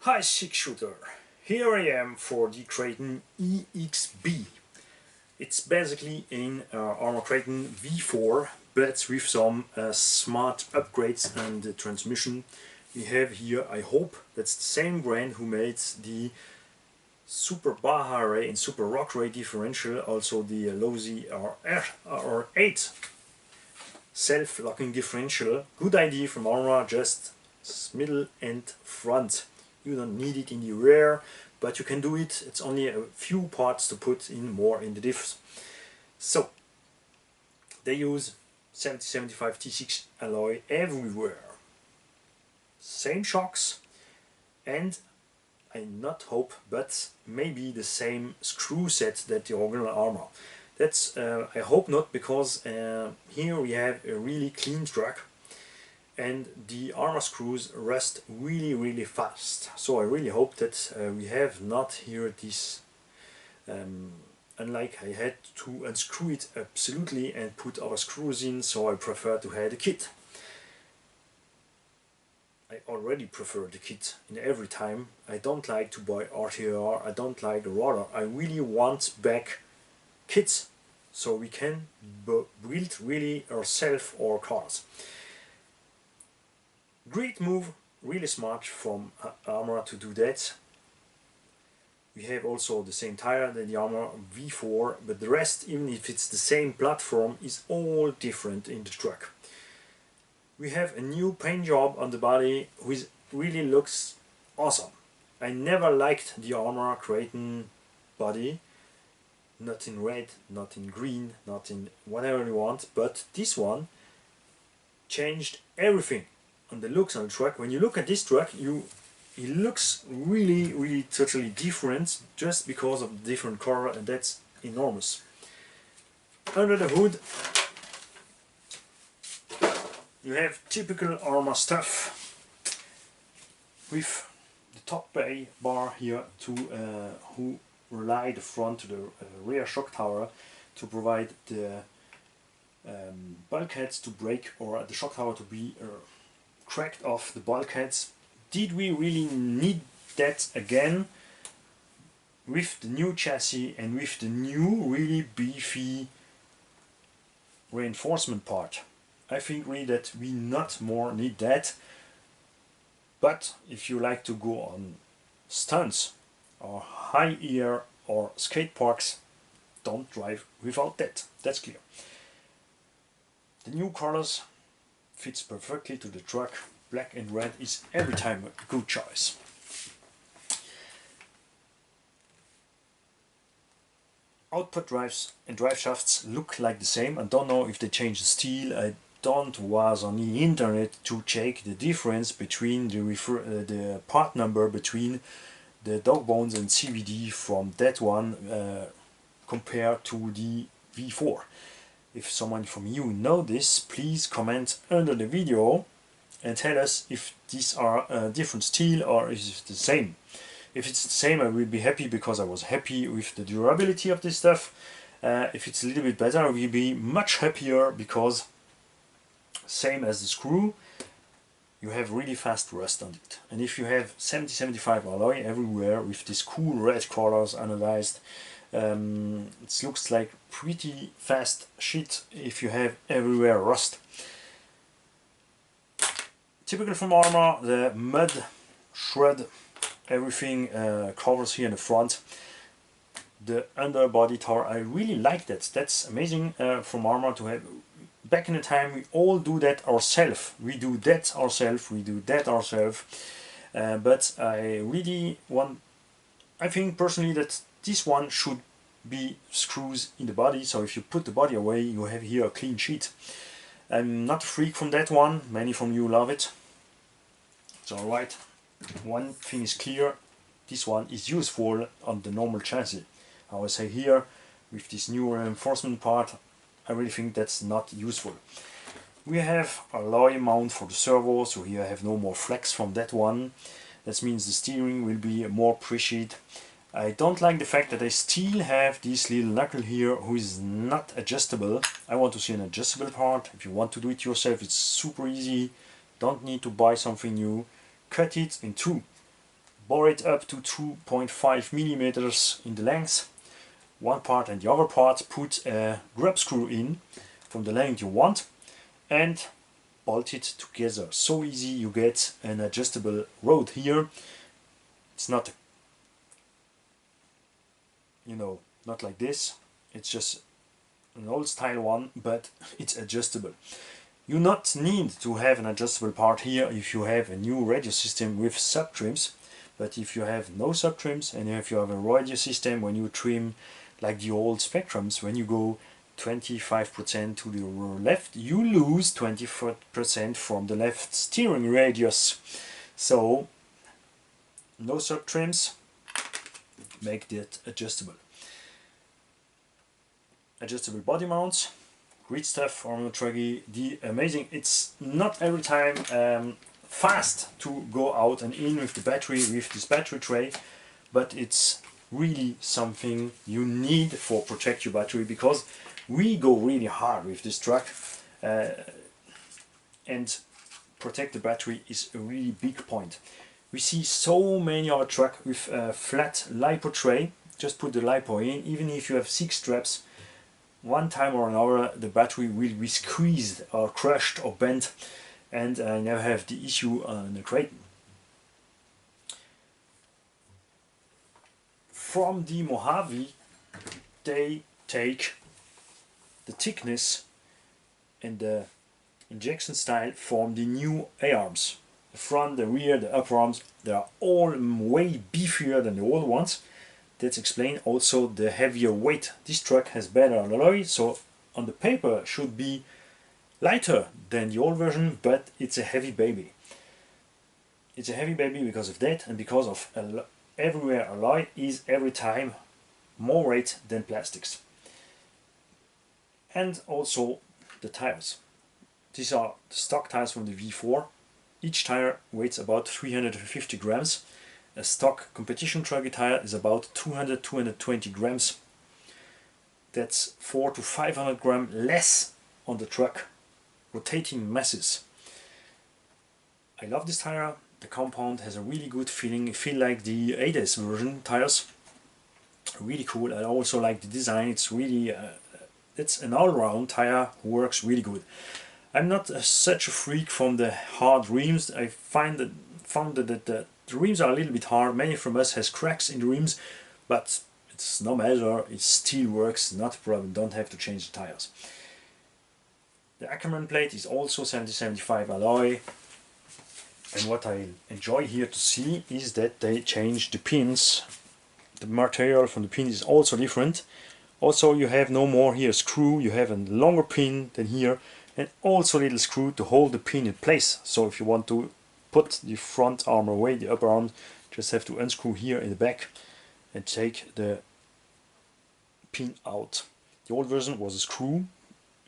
Hi six shooter, here I am for the Kraton EXB. It's basically in ARRMA KRATON V4 but with some smart upgrades and the transmission. We have here, I hope that's the same brand who made the Super Baja Ray and Super Rock Ray differential, also the Lozi R8 self-locking differential. Good idea from ARRMA, just middle and front. You don't need it in the rear, but you can do it. It's only a few parts to put in more in the diffs. So they use 7075 T6 alloy everywhere. Same shocks, and I not hope, but maybe the same screw set that the original ARRMA. That's I hope not, because here we have a really clean truck. And the ARRMA screws rust really fast, so I really hope that we have not here this unlike I had to unscrew it absolutely and put other screws in, so I prefer to have the kit. I already prefer the kit in every time. I don't like to buy RTR, I don't like the roller. I really want back kits so we can build really ourselves our cars. Great move, really smart from ARRMA to do that. We have also the same tire than the ARRMA V4, but the rest, even if it's the same platform, is all different in the truck. We have a new paint job on the body which really looks awesome. I never liked the ARRMA KRATON body, not in red, not in green, not in whatever you want, but this one changed everything on the looks on the truck. When you look at this truck, it looks really totally different just because of the different color, and that's enormous. Under the hood you have typical ARRMA stuff with the top bay bar here to who rely the front to the rear shock tower to provide the bulkheads to break, or the shock tower to be cracked off the bulkheads. Did we really need that again with the new chassis and with the new really beefy reinforcement part? I think really that we not more need that. But if you like to go on stunts or high air or skate parks, don't drive without that. That's clear. The new colors fits perfectly to the truck. Black and red is every time a good choice. Output drives and drive shafts look like the same. I don't know if they changed the steel. I don't was on the internet to check the difference between the part number between the dog bones and CVD from that one compared to the V4. If someone from you know this, please comment under the video and tell us if these are different steel or is it the same. If it's the same, I will be happy, because I was happy with the durability of this stuff. If it's a little bit better, I will be much happier, because same as the screw, you have really fast rust on it. And if you have 7075 alloy everywhere with these cool red colors analyzed, it looks like pretty fast shit if you have everywhere rust. Typical from ARRMA, the mud shred, everything covers here in the front. The underbody tower, I really like that. That's amazing from ARRMA to have. Back in the time we all do that ourselves. We do that ourselves, we do that ourselves. But I really want, I think personally that this one should be screws in the body, so if you put the body away you have here a clean sheet. I'm not a freak from that one, many from you love it. It's alright. One thing is clear, this one is useful on the normal chassis. I will say here, with this new reinforcement part, I really think that's not useful. We have a alloy mount for the servo, so here I have no more flex from that one. That means the steering will be more precise. I don't like the fact that I still have this little knuckle here who is not adjustable. I want to see an adjustable part. If you want to do it yourself, it's super easy. Don't need to buy something new. Cut it in two. bore it up to 2.5 millimeters in the length, one part, and the other part put a grub screw in from the length you want and bolt it together. So easy, you get an adjustable rod here. It's not, you know, not like this, it's just an old style one, but it's adjustable. You not need to have an adjustable part here if you have a new radio system with sub trims, but if you have no sub trims and if you have a radio system, when you trim like the old Spectrums, when you go 25% to the left, you lose 24% from the left steering radius. So no sub trims, make that adjustable. Adjustable body mounts, great stuff, ARRMA Truggy. The amazing, it's not every time fast to go out and in with the battery, with this battery tray, but it's really something you need for protect your battery, because we go really hard with this truck and protect the battery is a really big point. We see so many other trucks with a flat LiPo tray. Just put the LiPo in, even if you have 6 straps, one time or another the battery will be squeezed or crushed or bent, and I never have the issue on the Kraton. From the Mojave they take the thickness and the injection style from the new A-arms. The front, the rear, the upper arms, they are all way beefier than the old ones. That's explain also the heavier weight. This truck has better alloy, so on the paper should be lighter than the old version, but it's a heavy baby. It's a heavy baby because of that, and because of everywhere alloy is every time more weight than plastics. And also the tires. These are the stock tires from the V4. Each tire weighs about 350 grams. A stock competition truggy tire is about 200-220 grams. That's 400 to 500 grams less on the truck rotating masses. I love this tire. The compound has a really good feeling. I feel like the ADES version tires. Really cool. I also like the design. It's really it's an all-round tire who works really good. I'm not such a freak from the hard rims. I found that the rims are a little bit hard. Many from us has cracks in the rims, but it's no matter. It still works. Not a problem. Don't have to change the tires. The Ackerman plate is also 70-75 alloy. And what I enjoy here to see is that they change the pins. The material from the pin is also different. Also you have no more here screw, you have a longer pin than here, and also a little screw to hold the pin in place. So if you want to put the front arm away, the upper arm, just have to unscrew here in the back and take the pin out. The old version was a screw.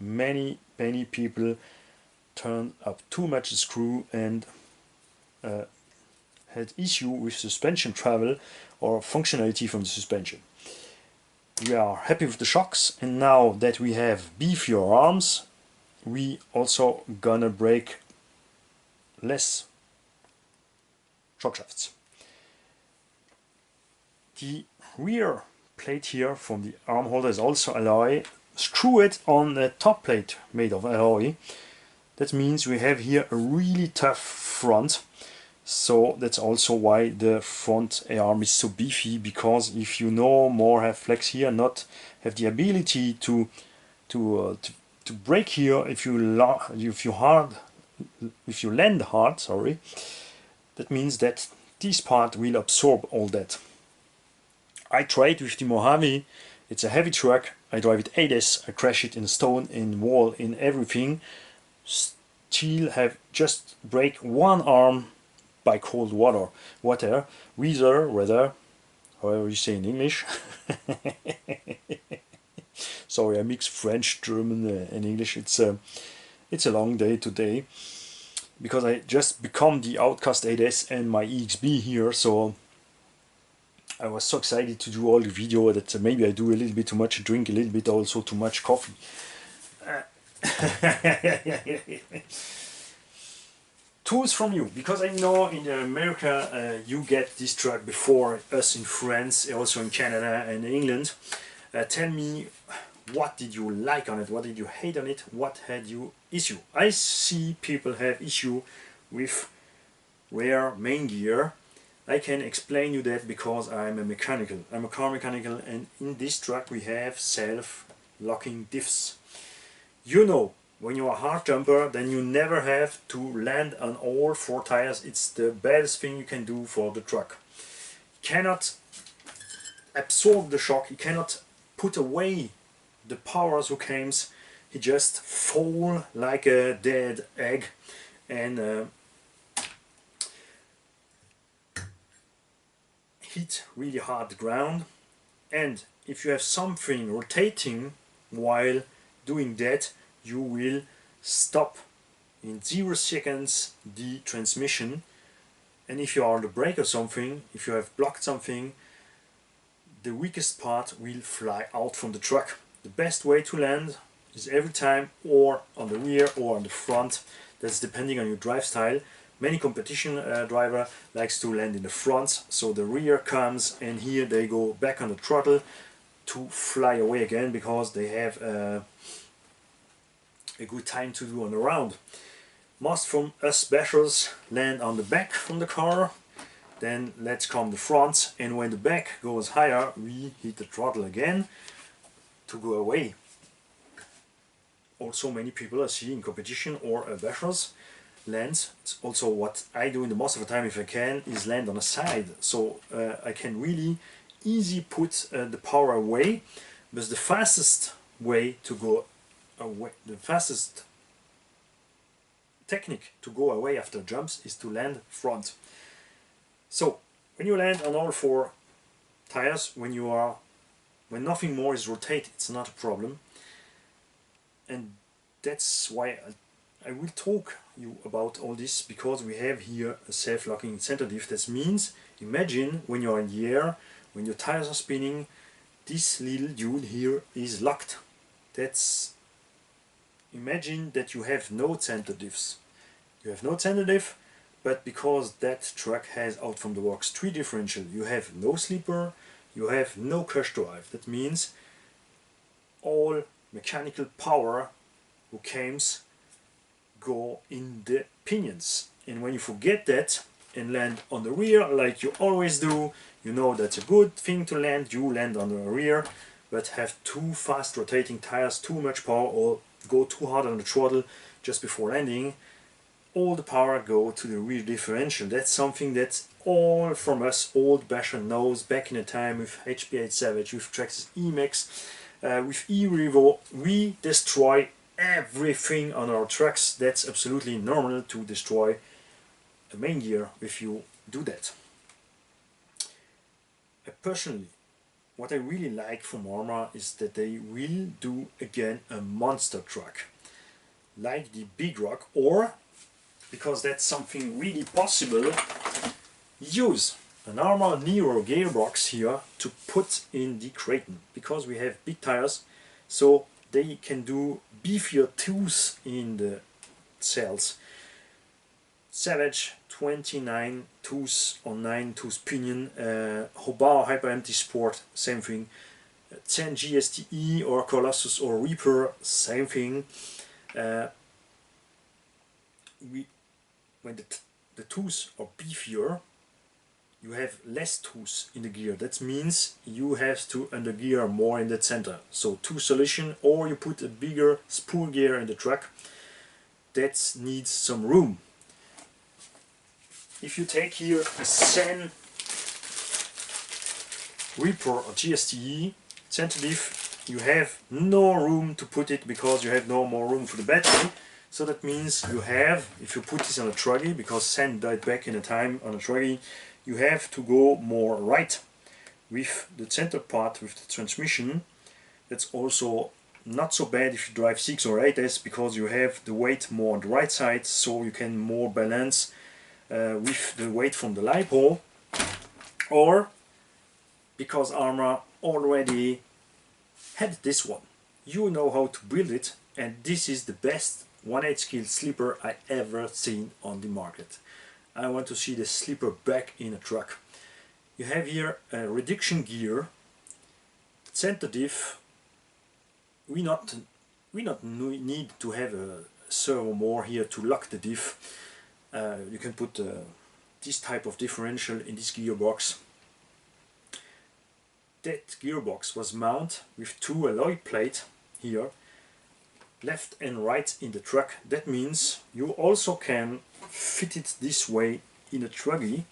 Many people turned up too much the screw and had issue with suspension travel or functionality from the suspension. We are happy with the shocks, and now that we have beefier arms, we also gonna break less shock shafts. The rear plate here from the arm holder is also alloy. Screw it on the top plate made of alloy. That means we have here a really tough front. So that's also why the front arm is so beefy, because if you no more have flex here, not have the ability to break here, if you land hard, sorry, that means that this part will absorb all that. I tried with the Mojave. It's a heavy truck. I drive it ADES. I crash it in stone, in wall, in everything. Still have just break one arm by cold water, weather, however you say in English. Sorry, I mix French, German and English. It's a long day today, because I just become the Outcast 8S and my EXB here, so I was so excited to do all the video that maybe I do a little bit too much, drink a little bit also too much coffee. tools from you, because I know in America you get this truck before us in France, also in Canada and England. Tell me, what did you like on it, what did you hate on it, what had you issue? I see people have issue with rear main gear. I can explain you that because I'm a car mechanical, and in this truck we have self-locking diffs. You know, when you're a hard jumper, then you never have to land on all 4 tires. It's the best thing you can do for the truck. You cannot absorb the shock, you cannot put away the powers who comes. He just fall like a dead egg and hit really hard the ground. And if you have something rotating while doing that, you will stop in 0 seconds the transmission. And if you are on the brake or something, if you have blocked something, the weakest part will fly out from the truck. The best way to land is every time or on the rear or on the front. That's depending on your drive style. Many competition driver likes to land in the front, so the rear comes and here they go back on the throttle to fly away again, because they have a good time to do on the round. Most from us specials land on the back from the car, then let's come the front, and when the back goes higher we hit the throttle again to go away. Also many people I see in competition or bashers land, it's also what I do in the most of the time if I can, is land on the side, so I can really easy put the power away. But the fastest way to go away, the fastest technique to go away after jumps is to land front. So when you land on all 4 tires, when nothing more is rotated, it's not a problem. And that's why I will talk you about all this, because we have here a self-locking center diff. That means, imagine when you're in the air, when your tires are spinning, this little dude here is locked. That's, imagine that you have no center diffs. You have no center diff, but because that truck has out from the works 3 differential, you have no sleeper, you have no crush drive. That means all mechanical power who comes go in the pinions. And when you forget that and land on the rear like you always do, you know that's a good thing to land. You land on the rear, but have too fast rotating tires, too much power, or go too hard on the throttle just before landing, all the power go to the rear differential. That's something that all from us old basher knows. Back in the time with HP8 Savage, with Traxxas E-Max, with E-Revo, we destroy everything on our trucks. That's absolutely normal to destroy a main gear if you do that. Personally, what I really like from ARRMA is that they will do again a monster truck like the Big Rock, or, because that's something really possible, use an ARRMA Nero gearbox here to put in the Kraton, because we have big tires, so they can do beefier tools in the cells. Savage 29 tools or 9 tools pinion, Hobart Hyper Empty Sport, same thing, 10 GSTE or Colossus or Reaper, same thing. When the tools are beefier, you have less tools in the gear. That means you have to undergear more in the center. So two solution, or you put a bigger spool gear in the truck. That needs some room. If you take here a Sen Reaper or GSTE center diff, you have no room to put it because you have no more room for the battery. So that means you have, if you put this on a truggy, because Sen died back in a time on a truggy, you have to go more right with the center part with the transmission. That's also not so bad if you drive 6 or 8S, because you have the weight more on the right side, so you can more balance with the weight from the LiPo. Or because ARRMA already had this one, you know how to build it, and this is the best 1/8 scale slipper I ever seen on the market. I want to see the slipper back in a truck. You have here a reduction gear, center diff. We not need to have a servo more here to lock the diff. You can put this type of differential in this gearbox. That gearbox was mounted with 2 alloy plates here, left and right in the truck. That means you also can fit it this way in a truggy,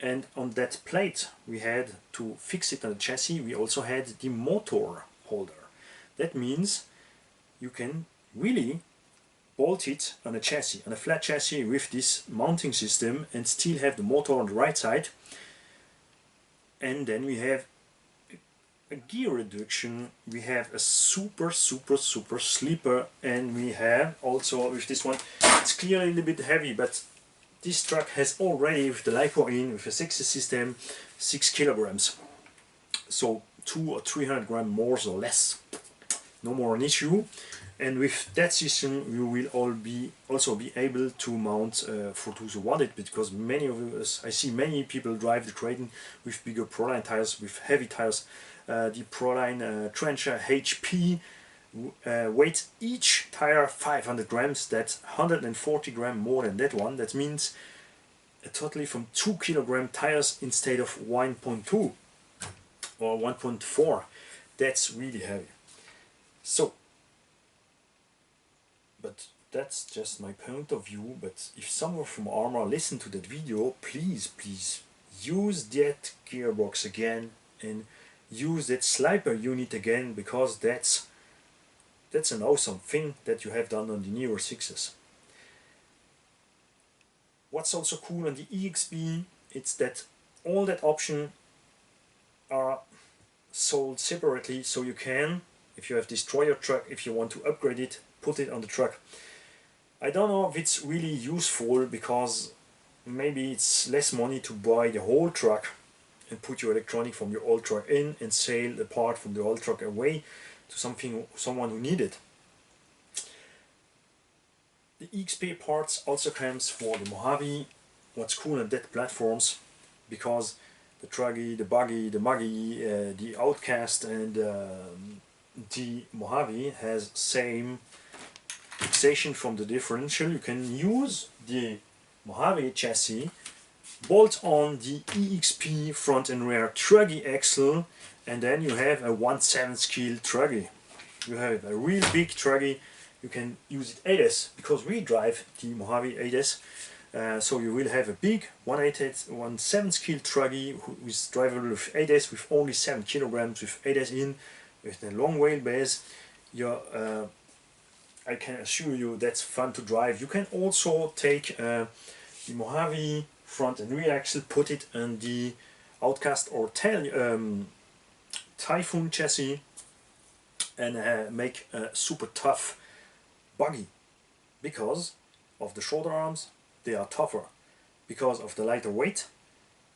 and on that plate we had to fix it on the chassis. We also had the motor holder. That means you can really bolt it on a chassis, on a flat chassis with this mounting system, and still have the motor on the right side. And then we have a gear reduction, we have a super slipper, and we have also with this one, it's clearly a little bit heavy, but this truck has already, with the LiPo in, with a 60 system, 6 kilograms. So 200 or 300 grams more or less, no more an issue. And with that system you will also be able to mount for those who want it, because many of us, I see many people drive the Kraton with bigger Proline tires, with heavy tires. The Proline Trencher HP weighs each tire 500 grams, that's 140 grams more than that one. That means totally from 2 kilogram tires instead of 1.2 or 1.4. That's really heavy. So, but that's just my point of view. But if someone from ARRMA listen to that video, please use that gearbox again and use that slipper unit again, because that's an awesome thing that you have done on the newer 6s. What's also cool on the EXB, it's that all that options are sold separately, so you can, if you have destroyed your truck, if you want to upgrade it, put it on the truck. I don't know if it's really useful, because maybe it's less money to buy the whole truck and put your electronic from your old truck in and sail the part from the old truck away to someone who need it. The EXP parts also comes for the Mojave. What's cool on that platforms, because the Truggy, the Buggy, the Muggy, the Outcast and the Mojave has same fixation from the differential. You can use the Mojave chassis, bolt on the EXP front and rear Truggy axle, and then you have a 1/7 scale Truggy. You have a real big Truggy. You can use it 8S, because we drive the Mojave 8S. So you will have a big 1/7 scale Truggy with drivable with 8S, with only 7 kilograms, with 8S in, with a long wheelbase. I can assure you that's fun to drive. You can also take the Mojave front and rear axle, put it on the Outcast or Typhoon chassis, and make a super tough buggy. Because of the shoulder arms, they are tougher. Because of the lighter weight,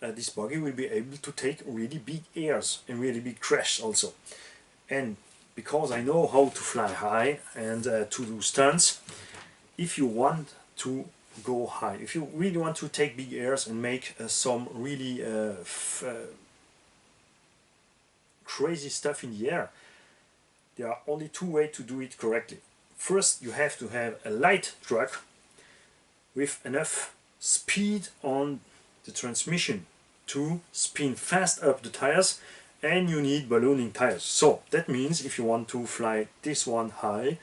this buggy will be able to take really big airs and really big crash also. And because I know how to fly high and to do stunts, if you want to go high, if you really want to take big airs and make some really crazy stuff in the air, there are only 2 ways to do it correctly. First, you have to have a light truck with enough speed on the transmission to spin fast up the tires, and you need ballooning tires. So that means if you want to fly this one high,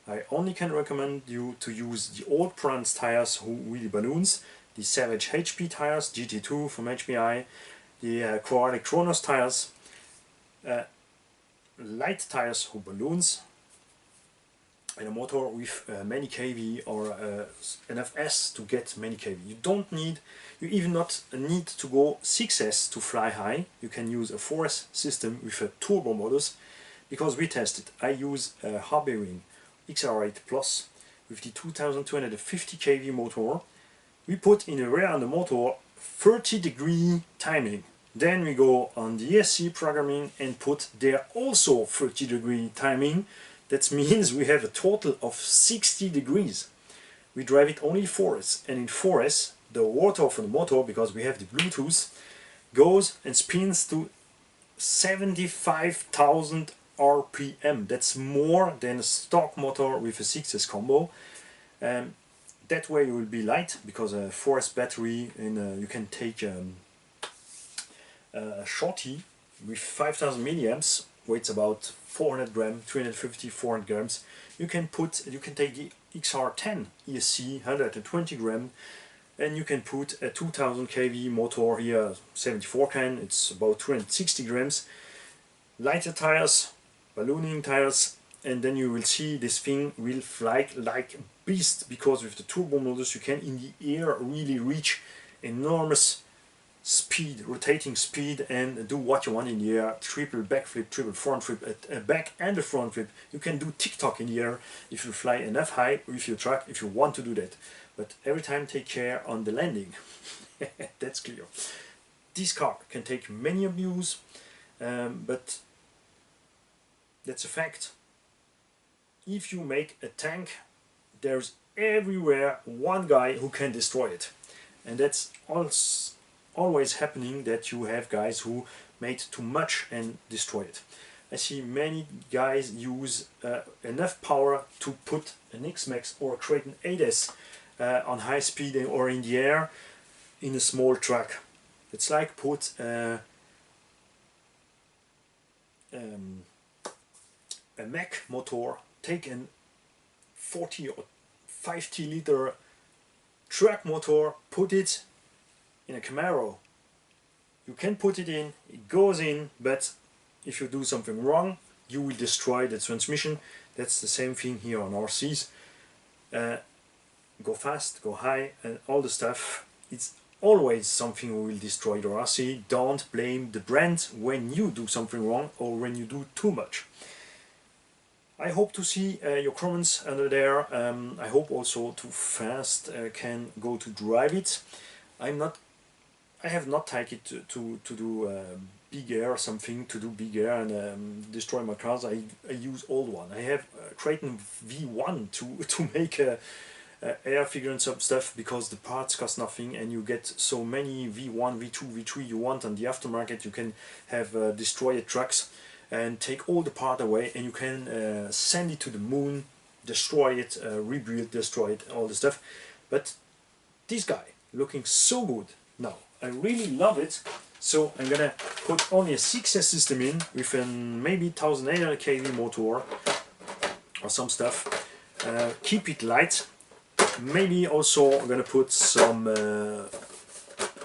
I only can recommend you to use the old Prance tires who really balloons, the Savage HP tires, GT2 from HPI, the Quartic Kronos tires, light tires who balloons, and a motor with many kV or enough S to get many kV. You even not need to go 6S to fly high. You can use a 4S system with a turbo modus, because we tested. I use a Hobbyring XR8 Plus with the 2250 kV motor. We put in the rear on the motor 30-degree timing. Then we go on the ESC programming and put there also 30-degree timing. That means we have a total of 60 degrees. We drive it only 4S, and in 4S the water from the motor, because we have the Bluetooth, goes and spins to 75,000 RPM. That's more than a stock motor with a 6S combo. That way you will be light, because a 4S battery, and you can take a shorty with 5000 milliamps, weights about 400 grams, 350, 400 grams. You can take the XR10 ESC, 120 grams, and you can put a 2000 kV motor here, 74 can, it's about 260 grams, lighter tires, ballooning tires, and then you will see this thing will fly like a beast, because with the turbo motors you can in the air really reach enormous speed, rotating speed, and do what you want in the air. Triple backflip, triple front flip, a back and a front flip. You can do TikTok in the air if you fly enough high with your truck, if you want to do that. But every time take care on the landing. That's clear. This car can take many abuse, but that's a fact. If you make a tank, there's everywhere one guy who can destroy it. And that's always happening, that you have guys who made too much and destroy it. I see many guys use enough power to put an X-Max or a Kraton 8S on high speed or in the air in a small truck. It's like put a Mack motor, take an 40 or 50 liter truck motor, put it in a Camaro. You can put it in, it goes in, but if you do something wrong, you will destroy the transmission. That's the same thing here on RCs. Go fast, go high, and all the stuff. It's always something who will destroy the RC. Don't blame the brand when you do something wrong or when you do too much. I hope to see your comments under there. I hope also Too Fast can go to drive it. I have not taken it to do big air, something to do big air and destroy my cars. I use old one. I have Kraton V1 to make air figure and some stuff, because the parts cost nothing and you get so many V1, V2, V3 you want on the aftermarket. You can have destroyed trucks and take all the part away, and you can send it to the moon, destroy it, rebuild, destroy it, all the stuff. But this guy looking so good now, I really love it. So I'm gonna put only a 6S system in with a maybe 1800 kV motor or some stuff. Keep it light. Maybe also I'm gonna put some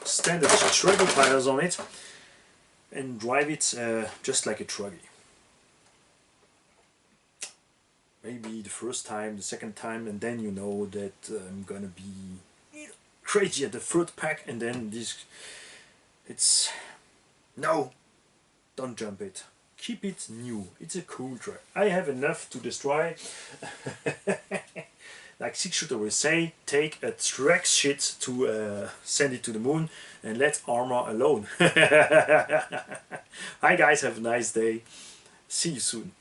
standard truggy tires on it and drive it just like a truggy. Maybe the first time, the second time, and then you know that I'm gonna be crazy at the third pack, and then this, it's, no, don't jump it. Keep it new. It's a cool truck. I have enough to destroy. Like Six Shooter will say, take a track shit to send it to the moon and let ARRMA alone. Hi guys, have a nice day. See you soon.